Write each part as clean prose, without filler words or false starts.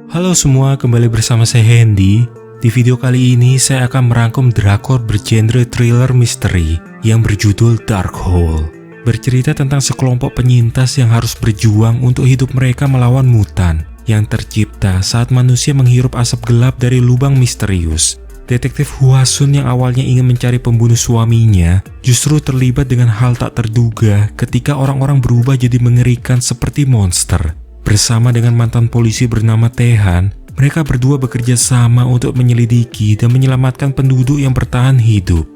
Halo semua, kembali bersama saya Hendy. Di video kali ini saya akan merangkum drakor bergenre thriller misteri yang berjudul Dark Hole. Bercerita tentang sekelompok penyintas yang harus berjuang untuk hidup mereka melawan mutan yang tercipta saat manusia menghirup asap gelap dari lubang misterius. Detektif Hwasun yang awalnya ingin mencari pembunuh suaminya justru terlibat dengan hal tak terduga ketika orang-orang berubah jadi mengerikan seperti monster. Bersama dengan mantan polisi bernama Taehan, mereka berdua bekerja sama untuk menyelidiki dan menyelamatkan penduduk yang bertahan hidup.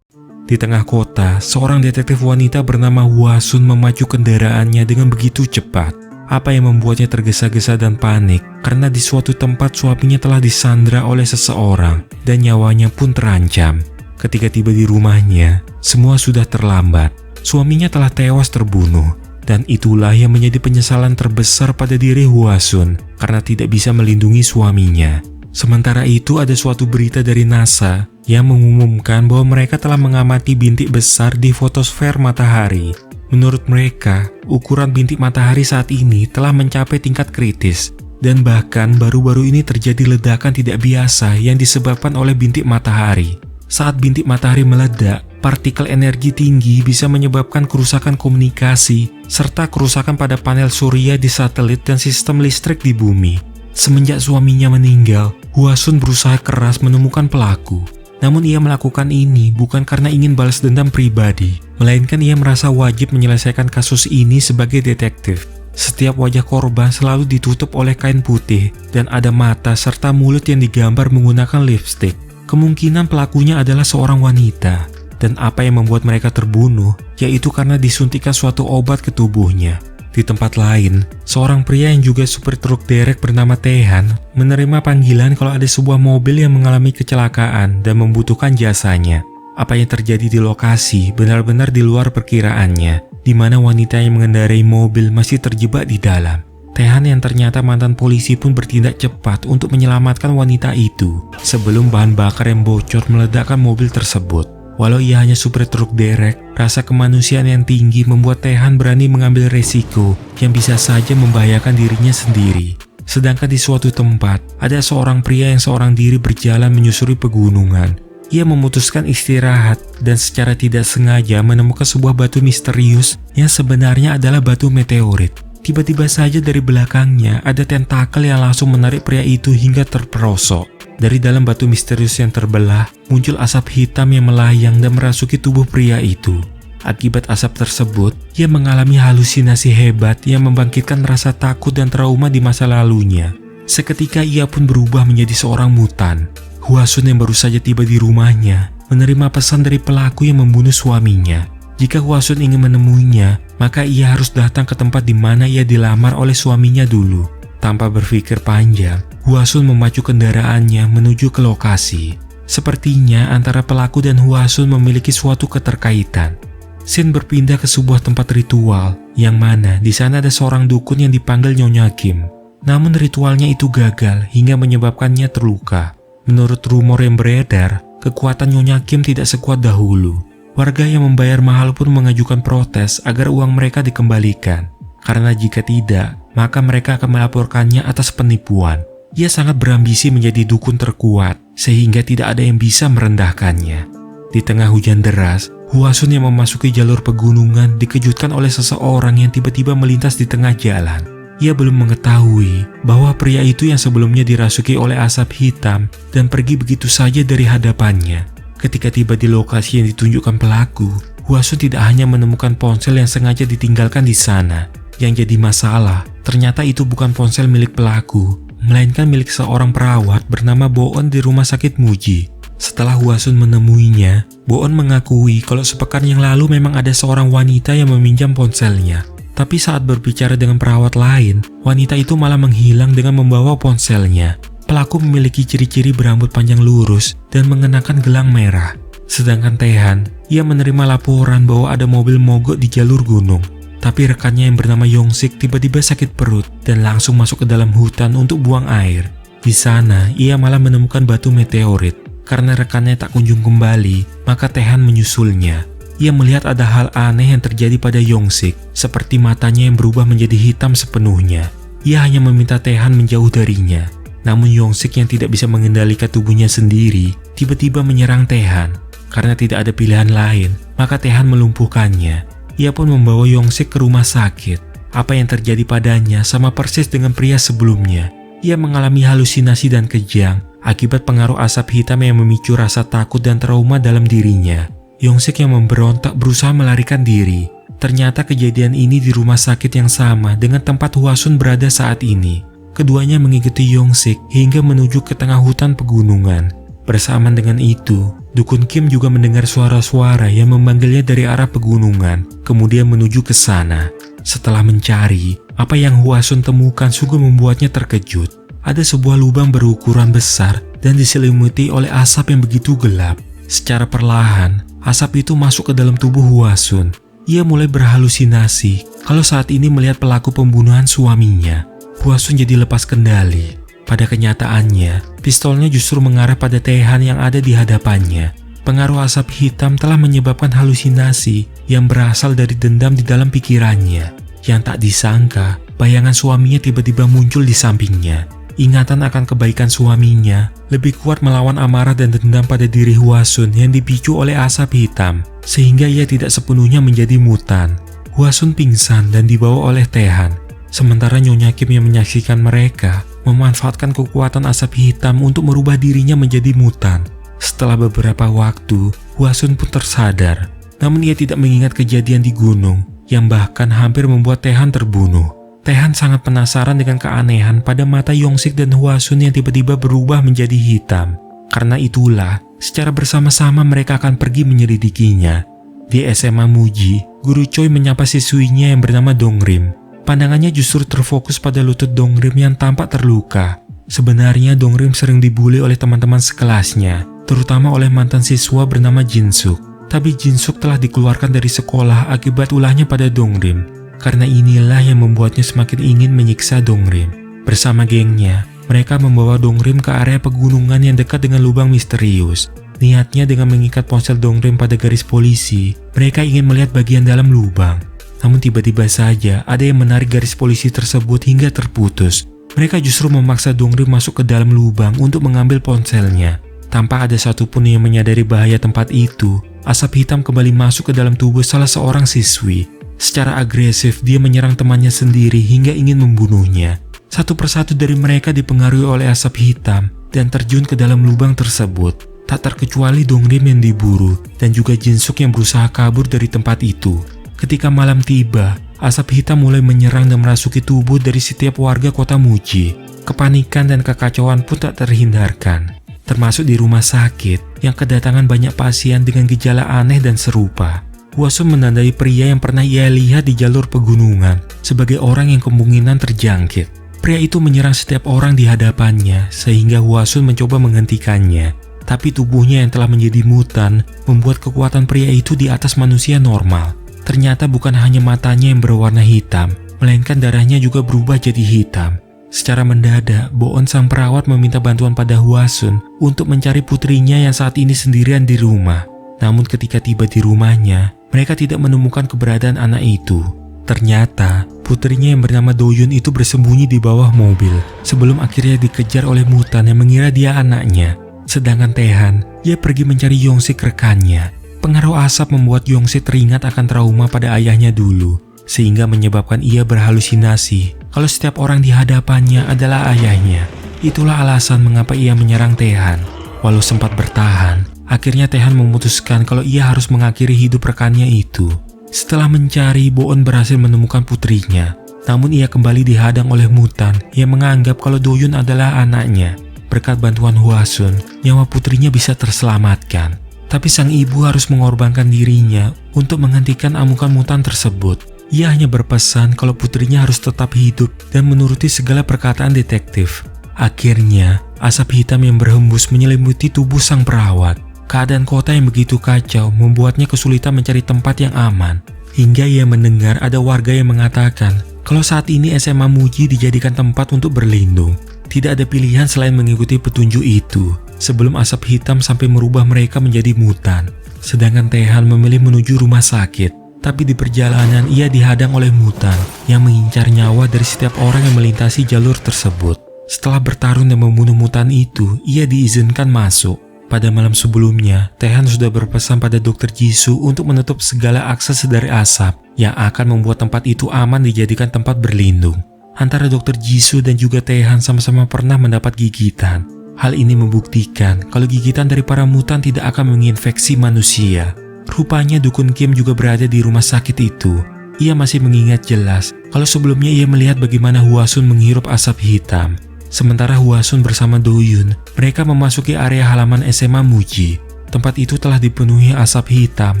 Di tengah kota, seorang detektif wanita bernama Hwasun memacu kendaraannya dengan begitu cepat. Apa yang membuatnya tergesa-gesa dan panik karena di suatu tempat suaminya telah disandra oleh seseorang dan nyawanya pun terancam. Ketika tiba di rumahnya, semua sudah terlambat. Suaminya telah tewas terbunuh dan itulah yang menjadi penyesalan terbesar pada diri Hwasun karena tidak bisa melindungi suaminya. Sementara itu ada suatu berita dari NASA yang mengumumkan bahwa mereka telah mengamati bintik besar di fotosfer matahari. Menurut mereka, ukuran bintik matahari saat ini telah mencapai tingkat kritis dan bahkan baru-baru ini terjadi ledakan tidak biasa yang disebabkan oleh bintik matahari. Saat bintik matahari meledak, partikel energi tinggi bisa menyebabkan kerusakan komunikasi serta kerusakan pada panel surya di satelit dan sistem listrik di bumi. Semenjak suaminya meninggal, Hwasun berusaha keras menemukan pelaku. Namun ia melakukan ini bukan karena ingin balas dendam pribadi, melainkan ia merasa wajib menyelesaikan kasus ini sebagai detektif. Setiap wajah korban selalu ditutup oleh kain putih dan ada mata serta mulut yang digambar menggunakan lipstik. Kemungkinan pelakunya adalah seorang wanita, dan apa yang membuat mereka terbunuh yaitu karena disuntikan suatu obat ke tubuhnya. Di tempat lain, seorang pria yang juga supir truk derek bernama Taehan menerima panggilan kalau ada sebuah mobil yang mengalami kecelakaan dan membutuhkan jasanya. Apa yang terjadi di lokasi benar-benar di luar perkiraannya, di mana wanita yang mengendarai mobil masih terjebak di dalam. Taehan yang ternyata mantan polisi pun bertindak cepat untuk menyelamatkan wanita itu sebelum bahan bakar yang bocor meledakkan mobil tersebut. Walau ia hanya supir truk derek, rasa kemanusiaan yang tinggi membuat Taehan berani mengambil resiko yang bisa saja membahayakan dirinya sendiri. Sedangkan di suatu tempat, ada seorang pria yang seorang diri berjalan menyusuri pegunungan. Ia memutuskan istirahat dan secara tidak sengaja menemukan sebuah batu misterius yang sebenarnya adalah batu meteorit. Tiba-tiba saja dari belakangnya ada tentakel yang langsung menarik pria itu hingga terperosok. Dari dalam batu misterius yang terbelah, muncul asap hitam yang melayang dan merasuki tubuh pria itu. Akibat asap tersebut, ia mengalami halusinasi hebat yang membangkitkan rasa takut dan trauma di masa lalunya. Seketika ia pun berubah menjadi seorang mutan. Hwasun yang baru saja tiba di rumahnya, menerima pesan dari pelaku yang membunuh suaminya. Jika Hwasun ingin menemuinya, maka ia harus datang ke tempat di mana ia dilamar oleh suaminya dulu. Tanpa berpikir panjang, Hwasun memacu kendaraannya menuju ke lokasi. Sepertinya antara pelaku dan Hwasun memiliki suatu keterkaitan. Scene berpindah ke sebuah tempat ritual, yang mana di sana ada seorang dukun yang dipanggil Nyonya Kim. Namun ritualnya itu gagal hingga menyebabkannya terluka. Menurut rumor yang beredar, kekuatan Nyonya Kim tidak sekuat dahulu. Warga yang membayar mahal pun mengajukan protes agar uang mereka dikembalikan. Karena jika tidak, maka mereka akan melaporkannya atas penipuan. Ia sangat berambisi menjadi dukun terkuat, sehingga tidak ada yang bisa merendahkannya. Di tengah hujan deras, Hwasun yang memasuki jalur pegunungan dikejutkan oleh seseorang yang tiba-tiba melintas di tengah jalan. Ia belum mengetahui bahwa pria itu yang sebelumnya dirasuki oleh asap hitam dan pergi begitu saja dari hadapannya. Ketika tiba di lokasi yang ditunjukkan pelaku, Hwasun tidak hanya menemukan ponsel yang sengaja ditinggalkan di sana. Yang jadi masalah, ternyata itu bukan ponsel milik pelaku, melainkan milik seorang perawat bernama Boon di rumah sakit Muji. Setelah Hwasun menemuinya, Boon mengakui kalau sepekan yang lalu memang ada seorang wanita yang meminjam ponselnya. Tapi saat berbicara dengan perawat lain, wanita itu malah menghilang dengan membawa ponselnya. Pelaku memiliki ciri-ciri berambut panjang lurus dan mengenakan gelang merah. Sedangkan Taehan, ia menerima laporan bahwa ada mobil mogok di jalur gunung. Tapi rekannya yang bernama Yongsik tiba-tiba sakit perut dan langsung masuk ke dalam hutan untuk buang air. Di sana, ia malah menemukan batu meteorit. karena rekannya tak kunjung kembali, maka Taehan menyusulnya. Ia melihat ada hal aneh yang terjadi pada Yongsik, seperti matanya yang berubah menjadi hitam sepenuhnya. Ia hanya meminta Taehan menjauh darinya. Namun Yongsik yang tidak bisa mengendalikan tubuhnya sendiri, tiba-tiba menyerang Taehan. Karena tidak ada pilihan lain, maka Taehan melumpuhkannya. Ia pun membawa Yongsik ke rumah sakit. Apa yang terjadi padanya sama persis dengan pria sebelumnya. Ia mengalami halusinasi dan kejang akibat pengaruh asap hitam yang memicu rasa takut dan trauma dalam dirinya. Yongsik yang memberontak berusaha melarikan diri. Ternyata kejadian ini di rumah sakit yang sama dengan tempat Hwasun berada saat ini. Keduanya mengikuti Yongsik hingga menuju ke tengah hutan pegunungan. Bersamaan dengan itu, Dukun Kim juga mendengar suara-suara yang memanggilnya dari arah pegunungan, kemudian menuju ke sana. Setelah mencari, apa yang Hwasun temukan sungguh membuatnya terkejut. Ada sebuah lubang berukuran besar dan diselimuti oleh asap yang begitu gelap. Secara perlahan, asap itu masuk ke dalam tubuh Hwasun. Ia mulai berhalusinasi kalau saat ini melihat pelaku pembunuhan suaminya. Hwasun jadi lepas kendali. Pada kenyataannya, pistolnya justru mengarah pada Taehan yang ada di hadapannya. Pengaruh asap hitam telah menyebabkan halusinasi yang berasal dari dendam di dalam pikirannya. Yang tak disangka, bayangan suaminya tiba-tiba muncul di sampingnya. Ingatan akan kebaikan suaminya lebih kuat melawan amarah dan dendam pada diri Hwasun yang dipicu oleh asap hitam, sehingga ia tidak sepenuhnya menjadi mutan. Hwasun pingsan dan dibawa oleh Taehan. Sementara Nyonya Kim yang menyaksikan mereka memanfaatkan kekuatan asap hitam untuk merubah dirinya menjadi mutan. Setelah beberapa waktu, Hwasun pun tersadar. Namun ia tidak mengingat kejadian di gunung yang bahkan hampir membuat Taehan terbunuh. Taehan sangat penasaran dengan keanehan pada mata Yongsik dan Hwasun yang tiba-tiba berubah menjadi hitam. Karena itulah, secara bersama-sama mereka akan pergi menyelidikinya. Di SMA Muji, Guru Choi menyapa siswinya yang bernama Dongrim. Pandangannya justru terfokus pada lutut Dongrim yang tampak terluka. Sebenarnya Dongrim sering dibully oleh teman-teman sekelasnya, terutama oleh mantan siswa bernama Jinsuk. Tapi Jinsuk telah dikeluarkan dari sekolah akibat ulahnya pada Dongrim. Karena inilah yang membuatnya semakin ingin menyiksa Dongrim. Bersama gengnya, mereka membawa Dongrim ke area pegunungan yang dekat dengan lubang misterius. Niatnya dengan mengikat ponsel Dongrim pada garis polisi, mereka ingin melihat bagian dalam lubang. Namun tiba-tiba saja ada yang menarik garis polisi tersebut hingga terputus. Mereka justru memaksa Dongrim masuk ke dalam lubang untuk mengambil ponselnya. Tanpa ada satupun yang menyadari bahaya tempat itu, asap hitam kembali masuk ke dalam tubuh salah seorang siswi. Secara agresif, dia menyerang temannya sendiri hingga ingin membunuhnya. Satu persatu dari mereka dipengaruhi oleh asap hitam dan terjun ke dalam lubang tersebut. Tak terkecuali Dongrim yang diburu dan juga Jinsuk yang berusaha kabur dari tempat itu. Ketika malam tiba, asap hitam mulai menyerang dan merasuki tubuh dari setiap warga kota Muji. Kepanikan dan kekacauan pun tak terhindarkan. Termasuk di rumah sakit yang kedatangan banyak pasien dengan gejala aneh dan serupa. Hwasun menandai pria yang pernah ia lihat di jalur pegunungan sebagai orang yang kemungkinan terjangkit. Pria itu menyerang setiap orang di hadapannya sehingga Hwasun mencoba menghentikannya. Tapi tubuhnya yang telah menjadi mutan membuat kekuatan pria itu di atas manusia normal. Ternyata bukan hanya matanya yang berwarna hitam, melainkan darahnya juga berubah jadi hitam. Secara mendadak, Boon sang perawat meminta bantuan pada Hwasun untuk mencari putrinya yang saat ini sendirian di rumah. Namun ketika tiba di rumahnya, mereka tidak menemukan keberadaan anak itu. Ternyata, putrinya yang bernama Doyun itu bersembunyi di bawah mobil sebelum akhirnya dikejar oleh mutan yang mengira dia anaknya. Sedangkan Taehan, ia pergi mencari Yongsik rekannya. Pengaruh asap membuat Yongsik teringat akan trauma pada ayahnya dulu, sehingga menyebabkan ia berhalusinasi kalau setiap orang di hadapannya adalah ayahnya. Itulah alasan mengapa ia menyerang Taehan. Walau sempat bertahan, akhirnya Taehan memutuskan kalau ia harus mengakhiri hidup rekannya itu. Setelah mencari, Boon berhasil menemukan putrinya. Namun ia kembali dihadang oleh mutan yang menganggap kalau Doyun adalah anaknya. Berkat bantuan Hwasun, nyawa putrinya bisa terselamatkan. Tapi sang ibu harus mengorbankan dirinya untuk menghentikan amukan mutan tersebut. Ia hanya berpesan kalau putrinya harus tetap hidup dan menuruti segala perkataan detektif. Akhirnya, asap hitam yang berhembus menyelimuti tubuh sang perawat. Keadaan kota yang begitu kacau membuatnya kesulitan mencari tempat yang aman. Hingga ia mendengar ada warga yang mengatakan kalau saat ini SMA Muji dijadikan tempat untuk berlindung. Tidak ada pilihan selain mengikuti petunjuk itu. sebelum asap hitam sampai merubah mereka menjadi mutan. Sedangkan Taehan memilih menuju rumah sakit, tapi di perjalanan ia dihadang oleh mutan yang mengincar nyawa dari setiap orang yang melintasi jalur tersebut. Setelah bertarung dan membunuh mutan itu, ia diizinkan masuk. Pada malam sebelumnya, Taehan sudah berpesan pada Dr. Jisoo untuk menutup segala akses dari asap yang akan membuat tempat itu aman dijadikan tempat berlindung. Antara Dr. Jisoo dan juga Taehan sama-sama pernah mendapat gigitan. Hal ini membuktikan kalau gigitan dari para mutan tidak akan menginfeksi manusia. Rupanya Dukun Kim juga berada di rumah sakit itu. Ia masih mengingat jelas kalau sebelumnya ia melihat bagaimana Hwasun menghirup asap hitam. Sementara Hwasun bersama Do-yoon, mereka memasuki area halaman SMA Muji. Tempat itu telah dipenuhi asap hitam,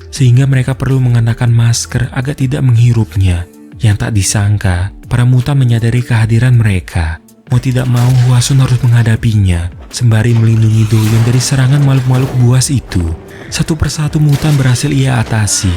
sehingga mereka perlu mengenakan masker agar tidak menghirupnya. Yang tak disangka, para mutan menyadari kehadiran mereka. Mau tidak mau, Hwasun harus menghadapinya, sembari melindungi Do-yoon dari serangan makhluk-makhluk buas itu. Satu persatu mutan berhasil ia atasi.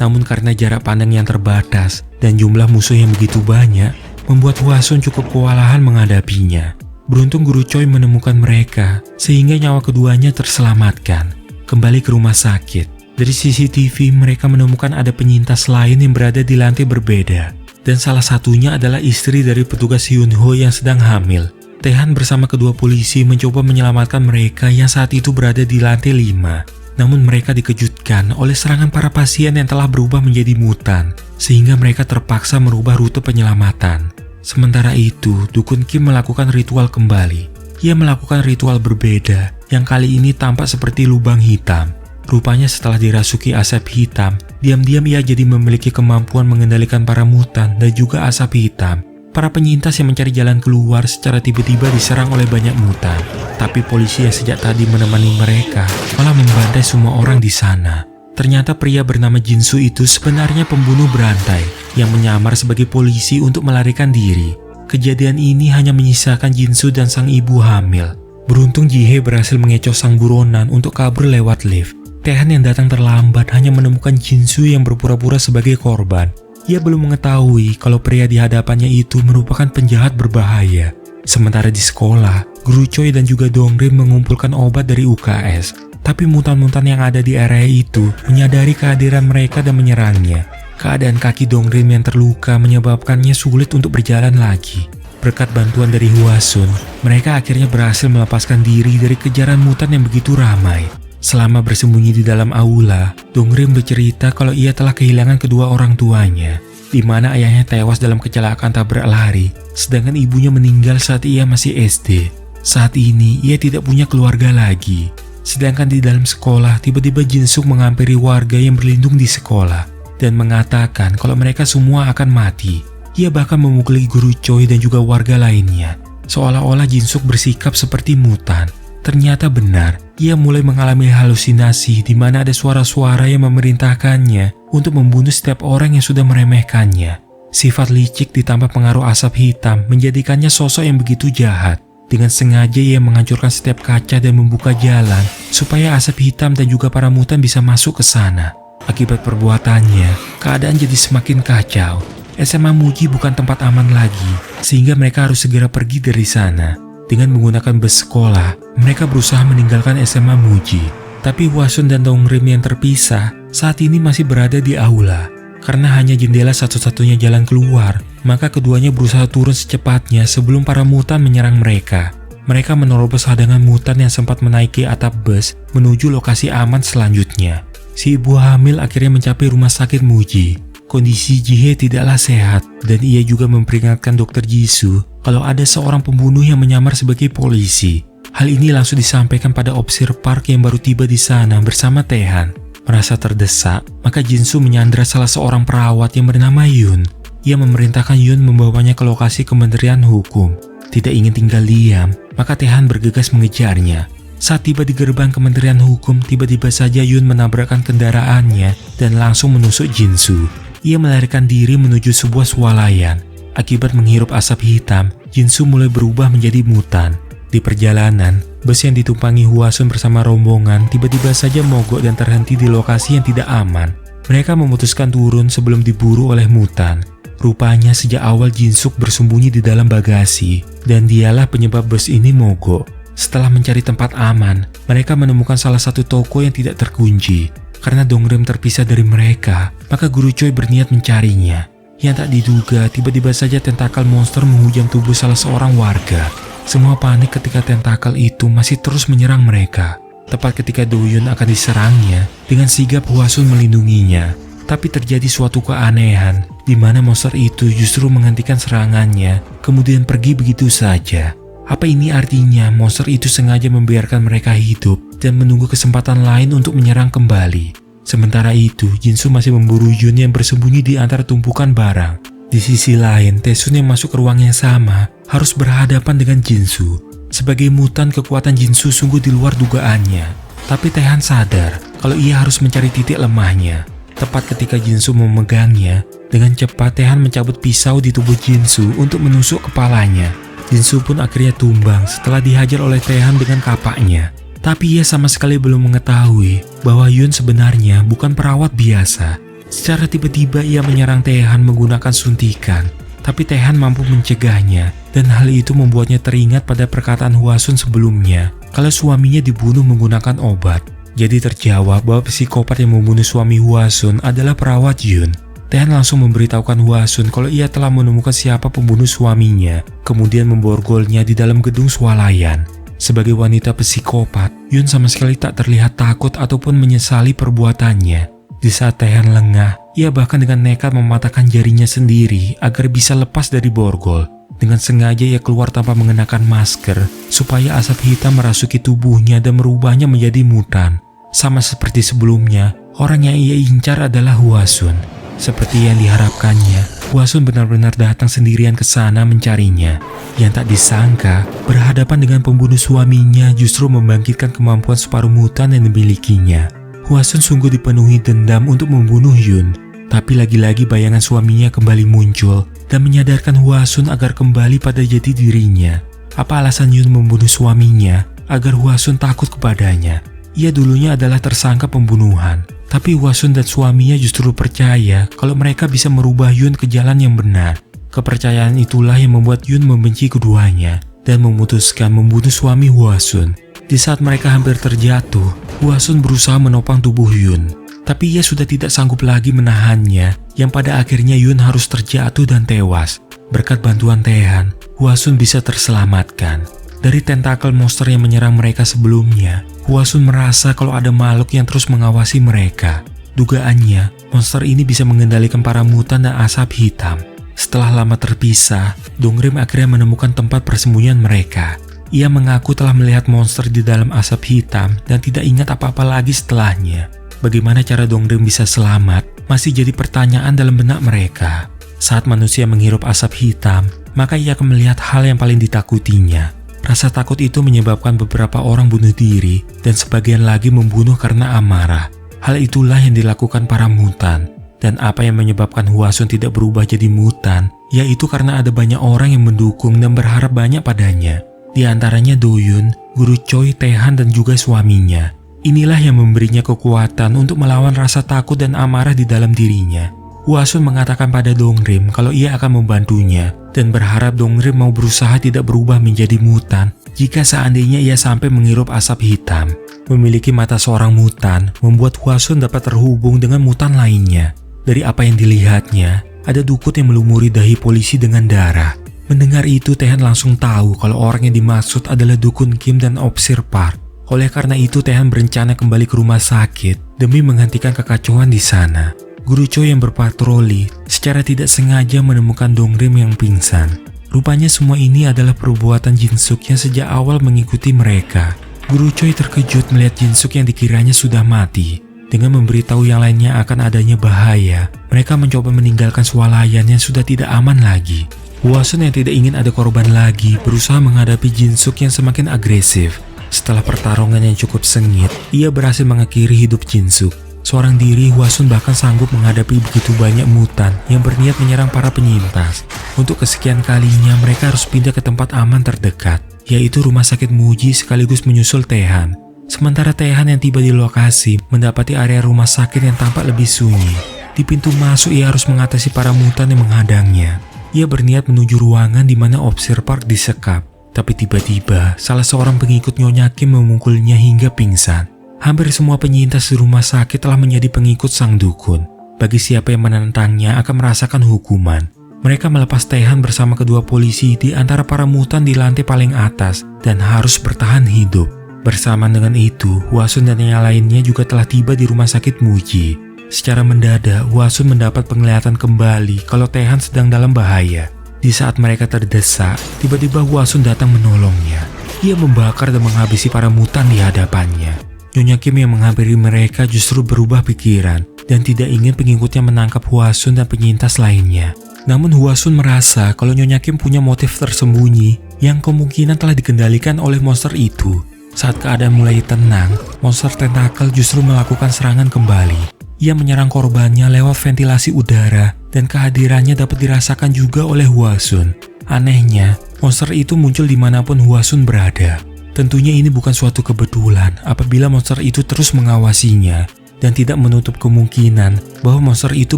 Namun karena jarak pandang yang terbatas dan jumlah musuh yang begitu banyak, membuat Hwasun cukup kewalahan menghadapinya. Beruntung Guru Choi menemukan mereka, sehingga nyawa keduanya terselamatkan. Kembali ke rumah sakit, dari CCTV mereka menemukan ada penyintas lain yang berada di lantai berbeda. Dan salah satunya adalah istri dari petugas Hyunho yang sedang hamil. Taehan bersama kedua polisi mencoba menyelamatkan mereka yang saat itu berada di lantai 5. Namun mereka dikejutkan oleh serangan para pasien yang telah berubah menjadi mutan, sehingga mereka terpaksa merubah rute penyelamatan. Sementara itu, Dukun Kim melakukan ritual kembali. Ia melakukan ritual berbeda, yang kali ini tampak seperti lubang hitam. Rupanya setelah dirasuki asap hitam, diam-diam ia jadi memiliki kemampuan mengendalikan para mutan dan juga asap hitam. Para penyintas yang mencari jalan keluar secara tiba-tiba diserang oleh banyak mutan. Tapi polisi yang sejak tadi menemani mereka malah membantai semua orang di sana. Ternyata pria bernama Jinsu itu sebenarnya pembunuh berantai yang menyamar sebagai polisi untuk melarikan diri. Kejadian ini hanya menyisakan Jinsu dan sang ibu hamil. Beruntung Jihye berhasil mengecoh sang buronan untuk kabur lewat lift. Taehan yang datang terlambat hanya menemukan Jinsu yang berpura-pura sebagai korban. Ia belum mengetahui kalau pria di hadapannya itu merupakan penjahat berbahaya. Sementara di sekolah, Guru Choi dan juga Dongrim mengumpulkan obat dari UKS. Tapi mutan-mutan yang ada di area itu menyadari kehadiran mereka dan menyerangnya. Keadaan kaki Dongrim yang terluka menyebabkannya sulit untuk berjalan lagi. Berkat bantuan dari Hwasun, mereka akhirnya berhasil melepaskan diri dari kejaran mutan yang begitu ramai. Selama bersembunyi di dalam aula, Dongrim bercerita kalau ia telah kehilangan kedua orang tuanya, di mana ayahnya tewas dalam kecelakaan tabrak lari, sedangkan ibunya meninggal saat ia masih SD. Saat ini, ia tidak punya keluarga lagi. Sedangkan di dalam sekolah, tiba-tiba Jinsuk menghampiri warga yang berlindung di sekolah dan mengatakan kalau mereka semua akan mati. Ia bahkan memukuli Guru Choi dan juga warga lainnya, seolah-olah Jinsuk bersikap seperti mutan. Ternyata benar, ia mulai mengalami halusinasi di mana ada suara-suara yang memerintahkannya untuk membunuh setiap orang yang sudah meremehkannya. Sifat licik ditambah pengaruh asap hitam menjadikannya sosok yang begitu jahat. Dengan sengaja ia menghancurkan setiap kaca dan membuka jalan supaya asap hitam dan juga para mutan bisa masuk ke sana. Akibat perbuatannya, keadaan jadi semakin kacau. SMA Muji bukan tempat aman lagi, sehingga mereka harus segera pergi dari sana. Dengan menggunakan bus sekolah, mereka berusaha meninggalkan SMA Muji. Tapi Hwasun dan Dongrim yang terpisah saat ini masih berada di aula. Karena hanya jendela satu-satunya jalan keluar, maka keduanya berusaha turun secepatnya sebelum para mutan menyerang mereka. Mereka menerobos hadangan mutan yang sempat menaiki atap bus menuju lokasi aman selanjutnya. Si ibu hamil akhirnya mencapai rumah sakit Muji. Kondisi Jihye tidaklah sehat dan ia juga memperingatkan Dr. Jisoo kalau ada seorang pembunuh yang menyamar sebagai polisi. Hal ini langsung disampaikan pada Opsir Park yang baru tiba di sana bersama Taehan. Merasa terdesak, maka Jinsu menyandra salah seorang perawat yang bernama Yun. Ia memerintahkan Yun membawanya ke lokasi Kementerian Hukum. Tidak ingin tinggal diam, maka Taehan bergegas mengejarnya. Saat tiba di gerbang Kementerian Hukum, tiba-tiba saja Yun menabrakkan kendaraannya dan langsung menusuk Jinsu. Ia melarikan diri menuju sebuah swalayan. Akibat menghirup asap hitam, Jinsu mulai berubah menjadi mutan. Di perjalanan, bus yang ditumpangi Hwasun bersama rombongan tiba-tiba saja mogok dan terhenti di lokasi yang tidak aman. Mereka memutuskan turun sebelum diburu oleh mutan. Rupanya sejak awal Jinsuk bersembunyi di dalam bagasi, dan dialah penyebab bus ini mogok. Setelah mencari tempat aman, mereka menemukan salah satu toko yang tidak terkunci. Karena Dongrim terpisah dari mereka, maka Guru Choi berniat mencarinya. Yang tak diduga, tiba-tiba saja tentakel monster menghujam tubuh salah seorang warga. Semua panik ketika tentakel itu masih terus menyerang mereka. Tepat ketika Do-yun akan diserangnya, dengan sigap Hwasun melindunginya. Tapi terjadi suatu keanehan, di mana monster itu justru menghentikan serangannya, kemudian pergi begitu saja. Apa ini artinya monster itu sengaja membiarkan mereka hidup dan menunggu kesempatan lain untuk menyerang kembali? Sementara itu, Jinsu masih memburu Yun yang bersembunyi di antara tumpukan barang. Di sisi lain, Taesun yang masuk ke ruang yang sama harus berhadapan dengan Jinsu. Sebagai mutan, kekuatan Jinsu sungguh di luar dugaannya. Tapi Taehan sadar kalau ia harus mencari titik lemahnya. Tepat ketika Jinsu memegangnya, dengan cepat Taehan mencabut pisau di tubuh Jinsu untuk menusuk kepalanya. Jinsu pun akhirnya tumbang setelah dihajar oleh Taehan dengan kapaknya. Tapi ia sama sekali belum mengetahui bahwa Yun sebenarnya bukan perawat biasa. Secara tiba-tiba ia menyerang Taehan menggunakan suntikan. Tapi Taehan mampu mencegahnya, dan hal itu membuatnya teringat pada perkataan Hwasun sebelumnya kalau suaminya dibunuh menggunakan obat. Jadi terjawab bahwa psikopat yang membunuh suami Hwasun adalah perawat Yun. Taehan langsung memberitahukan Hwasun kalau ia telah menemukan siapa pembunuh suaminya, kemudian memborgolnya di dalam gedung swalayan. Sebagai wanita psikopat, Yun sama sekali tak terlihat takut ataupun menyesali perbuatannya. Di saat Taehan lengah, ia bahkan dengan nekat mematahkan jarinya sendiri agar bisa lepas dari borgol. Dengan sengaja ia keluar tanpa mengenakan masker supaya asap hitam merasuki tubuhnya dan merubahnya menjadi mutan. Sama seperti sebelumnya, orang yang ia incar adalah Hwasun. Seperti yang diharapkannya, Hwasun benar-benar datang sendirian ke sana mencarinya. Yang tak disangka, berhadapan dengan pembunuh suaminya justru membangkitkan kemampuan separuh mutan yang dimilikinya. Hwasun sungguh dipenuhi dendam untuk membunuh Yun. Tapi lagi-lagi bayangan suaminya kembali muncul dan menyadarkan Hwasun agar kembali pada jati dirinya. Apa alasan Yun membunuh suaminya? Agar Hwasun takut kepadanya. Ia dulunya adalah tersangka pembunuhan, tapi Hwasun dan suaminya justru percaya kalau mereka bisa merubah Yun ke jalan yang benar. Kepercayaan itulah yang membuat Yun membenci keduanya dan memutuskan membunuh suami Hwasun. Di saat mereka hampir terjatuh, Hwasun berusaha menopang tubuh Yun. Tapi ia sudah tidak sanggup lagi menahannya, yang pada akhirnya Yun harus terjatuh dan tewas. Berkat bantuan Taehan, Hwasun bisa terselamatkan. Dari tentakel monster yang menyerang mereka sebelumnya, Hwasun merasa kalau ada makhluk yang terus mengawasi mereka. Dugaannya, monster ini bisa mengendalikan para mutan dan asap hitam. Setelah lama terpisah, Dongrim akhirnya menemukan tempat persembunyian mereka. Ia mengaku telah melihat monster di dalam asap hitam dan tidak ingat apa-apa lagi setelahnya. Bagaimana cara Dongrim bisa selamat masih jadi pertanyaan dalam benak mereka. Saat manusia menghirup asap hitam, maka ia akan melihat hal yang paling ditakutinya. Rasa takut itu menyebabkan beberapa orang bunuh diri dan sebagian lagi membunuh karena amarah. Hal itulah yang dilakukan para mutan. Dan apa yang menyebabkan Hwasun tidak berubah jadi mutan, yaitu karena ada banyak orang yang mendukung dan berharap banyak padanya. Di antaranya Do-yun, Guru Choi, Taehan, dan juga suaminya. Inilah yang memberinya kekuatan untuk melawan rasa takut dan amarah di dalam dirinya. Hwasun mengatakan pada Dongrim kalau ia akan membantunya dan berharap Dongrim mau berusaha tidak berubah menjadi mutan jika seandainya ia sampai menghirup asap hitam. Memiliki mata seorang mutan membuat Hwasun dapat terhubung dengan mutan lainnya. Dari apa yang dilihatnya, ada dukut yang melumuri dahi polisi dengan darah. Mendengar itu, Taehan langsung tahu kalau orang yang dimaksud adalah Dukun Kim dan Opsir Park. Oleh karena itu, Taehan berencana kembali ke rumah sakit demi menghentikan kekacauan di sana. Guru Choi yang berpatroli secara tidak sengaja menemukan Dongrim yang pingsan. Rupanya semua ini adalah perbuatan Jinsuk yang sejak awal mengikuti mereka. Guru Choi terkejut melihat Jinsuk yang dikiranya sudah mati. Dengan memberitahu yang lainnya akan adanya bahaya, mereka mencoba meninggalkan swalayan yang sudah tidak aman lagi. Hwasun yang tidak ingin ada korban lagi berusaha menghadapi Jinsuk yang semakin agresif. Setelah pertarungan yang cukup sengit, ia berhasil mengakhiri hidup Jinsuk. Seorang diri, Hwasun bahkan sanggup menghadapi begitu banyak mutan yang berniat menyerang para penyintas. Untuk kesekian kalinya mereka harus pindah ke tempat aman terdekat, yaitu rumah sakit Muji sekaligus menyusul Taehan. Sementara Taehan yang tiba di lokasi mendapati area rumah sakit yang tampak lebih sunyi. Di pintu masuk ia harus mengatasi para mutan yang menghadangnya. Ia berniat menuju ruangan di mana Opsir Park disekap. Tapi tiba-tiba salah seorang pengikut Nyonya Kim memukulnya hingga pingsan. Hampir semua penyintas di rumah sakit telah menjadi pengikut sang dukun. Bagi siapa yang menentangnya akan merasakan hukuman. Mereka melepas Taehan bersama kedua polisi di antara para mutan di lantai paling atas dan harus bertahan hidup. Bersamaan dengan itu, Hwasun dan yang lainnya juga telah tiba di rumah sakit Muji. Secara mendadak, Hwasun mendapat penglihatan kembali kalau Taehan sedang dalam bahaya. Di saat mereka terdesak, tiba-tiba Hwasun datang menolongnya. Ia membakar dan menghabisi para mutan di hadapannya. Nyonya Kim yang menghampiri mereka justru berubah pikiran dan tidak ingin pengikutnya menangkap Hwasun dan penyintas lainnya. Namun Hwasun merasa kalau Nyonya Kim punya motif tersembunyi yang kemungkinan telah dikendalikan oleh monster itu. Saat keadaan mulai tenang, monster tentakel justru melakukan serangan kembali. Ia menyerang korbannya lewat ventilasi udara dan kehadirannya dapat dirasakan juga oleh Hwasun. Anehnya, monster itu muncul dimanapun Hwasun berada. Tentunya ini bukan suatu kebetulan apabila monster itu terus mengawasinya dan tidak menutup kemungkinan bahwa monster itu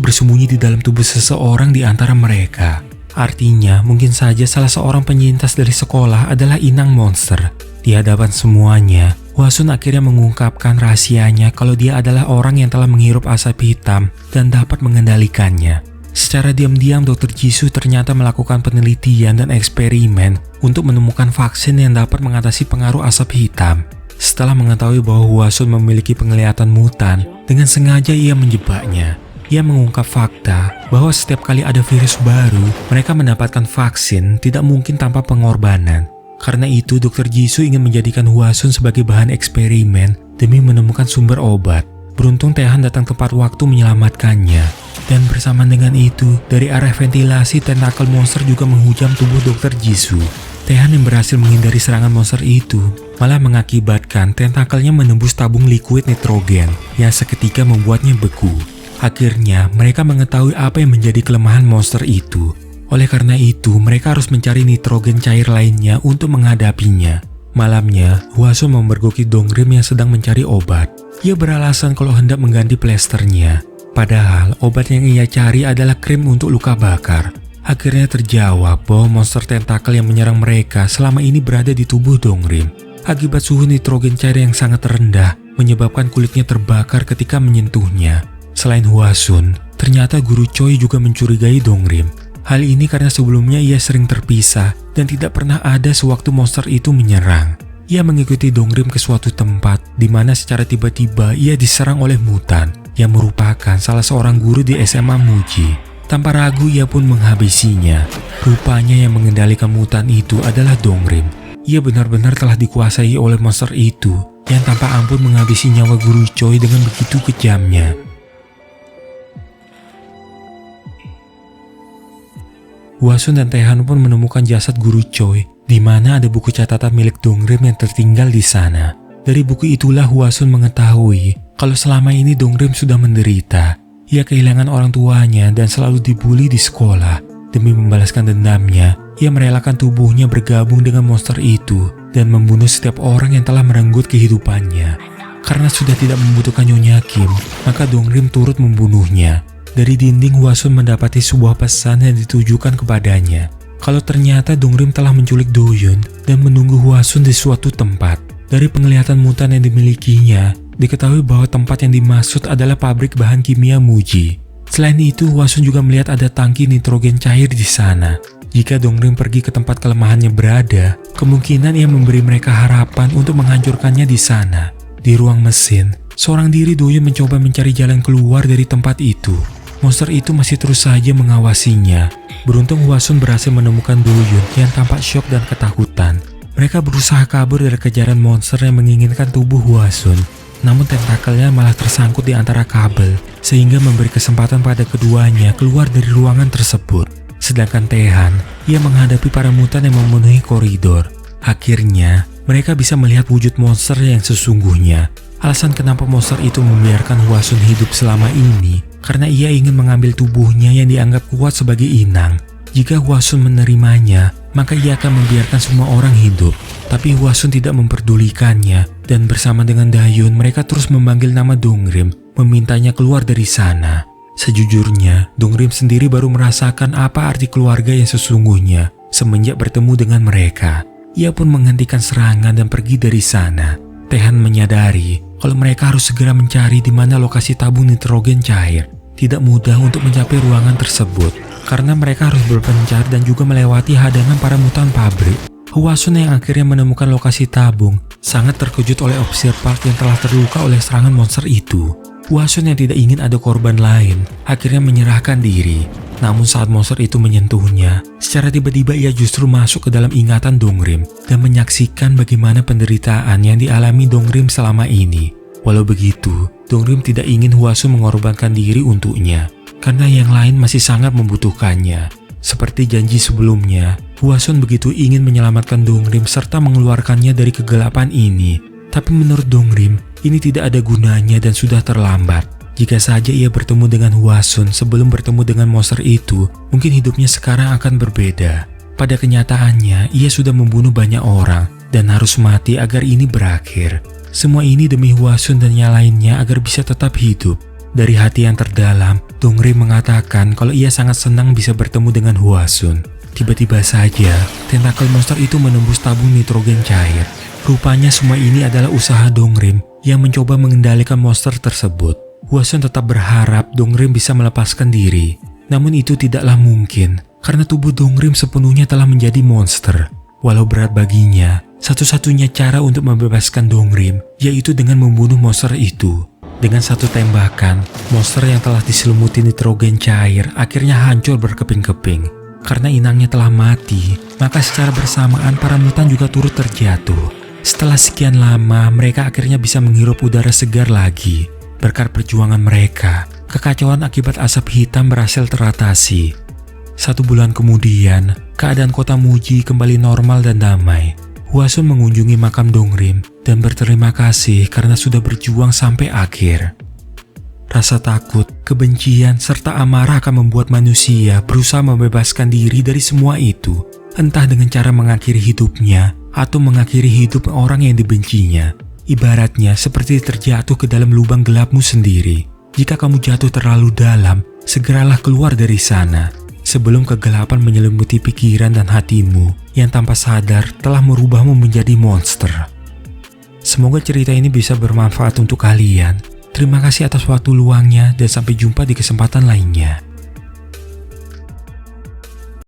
bersembunyi di dalam tubuh seseorang di antara mereka. Artinya, mungkin saja salah seorang penyintas dari sekolah adalah inang monster. Di hadapan semuanya, Hwasun akhirnya mengungkapkan rahasianya kalau dia adalah orang yang telah menghirup asap hitam dan dapat mengendalikannya. Secara diam-diam, Dr. Jisoo ternyata melakukan penelitian dan eksperimen untuk menemukan vaksin yang dapat mengatasi pengaruh asap hitam. Setelah mengetahui bahwa Hwasun memiliki penglihatan mutan, dengan sengaja ia menjebaknya. Ia mengungkap fakta bahwa setiap kali ada virus baru, mereka mendapatkan vaksin tidak mungkin tanpa pengorbanan. Karena itu, Dr. Jisoo ingin menjadikan Hwasun sebagai bahan eksperimen demi menemukan sumber obat. Beruntung Taehan datang tepat waktu menyelamatkannya. Dan bersamaan dengan itu, dari arah ventilasi tentakel monster juga menghujam tubuh Dr. Jisoo. Taehan yang berhasil menghindari serangan monster itu malah mengakibatkan tentakelnya menembus tabung liquid nitrogen yang seketika membuatnya beku. Akhirnya, mereka mengetahui apa yang menjadi kelemahan monster itu. Oleh karena itu, mereka harus mencari nitrogen cair lainnya untuk menghadapinya. Malamnya, Hwasun memergoki Dongrim yang sedang mencari obat. Ia beralasan kalau hendak mengganti plesternya. Padahal, obat yang ia cari adalah krim untuk luka bakar. Akhirnya terjawab bahwa monster tentakel yang menyerang mereka selama ini berada di tubuh Dongrim. Akibat suhu nitrogen cair yang sangat rendah, menyebabkan kulitnya terbakar ketika menyentuhnya. Selain Hwasun, ternyata Guru Choi juga mencurigai Dongrim. Hal ini karena sebelumnya ia sering terpisah dan tidak pernah ada sewaktu monster itu menyerang. Ia mengikuti Dongrim ke suatu tempat di mana secara tiba-tiba ia diserang oleh mutan yang merupakan salah seorang guru di SMA Muji. Tanpa ragu ia pun menghabisinya. Rupanya yang mengendalikan mutan itu adalah Dongrim. Ia benar-benar telah dikuasai oleh monster itu yang tanpa ampun menghabisi nyawa Guru Choi dengan begitu kejamnya. Hwasun dan Taehan pun menemukan jasad Guru Choi, di mana ada buku catatan milik Dongrim yang tertinggal di sana. Dari buku itulah Hwasun mengetahui kalau selama ini Dongrim sudah menderita. Ia kehilangan orang tuanya dan selalu dibully di sekolah. Demi membalaskan dendamnya, ia merelakan tubuhnya bergabung dengan monster itu dan membunuh setiap orang yang telah merenggut kehidupannya. Karena sudah tidak membutuhkan Nyonya Kim, maka Dongrim turut membunuhnya. Dari dinding, Hwasun mendapati sebuah pesan yang ditujukan kepadanya. Kalau ternyata Dongrim telah menculik Doyun dan menunggu Hwasun di suatu tempat. Dari penglihatan mutan yang dimilikinya, diketahui bahwa tempat yang dimaksud adalah pabrik bahan kimia Muji. Selain itu, Hwasun juga melihat ada tangki nitrogen cair di sana. Jika Dongrim pergi ke tempat kelemahannya berada, kemungkinan ia memberi mereka harapan untuk menghancurkannya di sana. Di ruang mesin, seorang diri Doyun mencoba mencari jalan keluar dari tempat itu. Monster itu masih terus saja mengawasinya. Beruntung Hwasun berhasil menemukan Doyun yang tampak syok dan ketakutan. Mereka berusaha kabur dari kejaran monster yang menginginkan tubuh Hwasun. Namun tentakelnya malah tersangkut di antara kabel, sehingga memberi kesempatan pada keduanya keluar dari ruangan tersebut. Sedangkan Taehan, ia menghadapi para mutan yang memenuhi koridor. Akhirnya, mereka bisa melihat wujud monster yang sesungguhnya. Alasan kenapa monster itu membiarkan Hwasun hidup selama ini karena ia ingin mengambil tubuhnya yang dianggap kuat sebagai inang. Jika Hwasun menerimanya, maka ia akan membiarkan semua orang hidup. Tapi Hwasun tidak memperdulikannya dan bersama dengan Dayun mereka terus memanggil nama Dongrim, memintanya keluar dari sana. Sejujurnya, Dongrim sendiri baru merasakan apa arti keluarga yang sesungguhnya semenjak bertemu dengan mereka. Ia pun menghentikan serangan dan pergi dari sana. Tehan menyadari kalau mereka harus segera mencari di mana lokasi tabung nitrogen cair. Tidak mudah untuk mencapai ruangan tersebut karena mereka harus berpencar dan juga melewati hadangan para mutan pabrik. Hwasun yang akhirnya menemukan lokasi tabung sangat terkejut oleh Officer Park yang telah terluka oleh serangan monster itu. Hwasun yang tidak ingin ada korban lain akhirnya menyerahkan diri. Namun saat monster itu menyentuhnya, secara tiba-tiba ia justru masuk ke dalam ingatan Dongrim dan menyaksikan bagaimana penderitaan yang dialami Dongrim selama ini. Walau begitu, Dongrim tidak ingin Hwasun mengorbankan diri untuknya karena yang lain masih sangat membutuhkannya. Seperti janji sebelumnya, Hwasun begitu ingin menyelamatkan Dongrim serta mengeluarkannya dari kegelapan ini. Tapi menurut Dongrim, ini tidak ada gunanya dan sudah terlambat. Jika saja ia bertemu dengan Hwasun sebelum bertemu dengan monster itu, mungkin hidupnya sekarang akan berbeda. Pada kenyataannya, ia sudah membunuh banyak orang dan harus mati agar ini berakhir. Semua ini demi Hwasun dan yang lainnya agar bisa tetap hidup. Dari hati yang terdalam, Dongrim mengatakan kalau ia sangat senang bisa bertemu dengan Hwasun. Tiba-tiba saja, tentakel monster itu menembus tabung nitrogen cair. Rupanya semua ini adalah usaha Dongrim yang mencoba mengendalikan monster tersebut. Hwasun tetap berharap Dongrim bisa melepaskan diri. Namun itu tidaklah mungkin karena tubuh Dongrim sepenuhnya telah menjadi monster. Walau berat baginya, satu-satunya cara untuk membebaskan Dongrim yaitu dengan membunuh monster itu. Dengan satu tembakan, monster yang telah diselimuti nitrogen cair akhirnya hancur berkeping-keping. Karena inangnya telah mati, maka secara bersamaan para mutan juga turut terjatuh. Setelah sekian lama, mereka akhirnya bisa menghirup udara segar lagi. Berkat perjuangan mereka, kekacauan akibat asap hitam berhasil teratasi. 1 bulan kemudian, keadaan kota Muji kembali normal dan damai. Hwasun mengunjungi makam Dongrim dan berterima kasih karena sudah berjuang sampai akhir. Rasa takut, kebencian, serta amarah akan membuat manusia berusaha membebaskan diri dari semua itu, entah dengan cara mengakhiri hidupnya atau mengakhiri hidup orang yang dibencinya. Ibaratnya seperti terjatuh ke dalam lubang gelapmu sendiri. Jika kamu jatuh terlalu dalam, segeralah keluar dari sana sebelum kegelapan menyelimuti pikiran dan hatimu yang tanpa sadar telah merubahmu menjadi monster. Semoga cerita ini bisa bermanfaat untuk kalian. Terima kasih atas waktu luangnya dan sampai jumpa di kesempatan lainnya.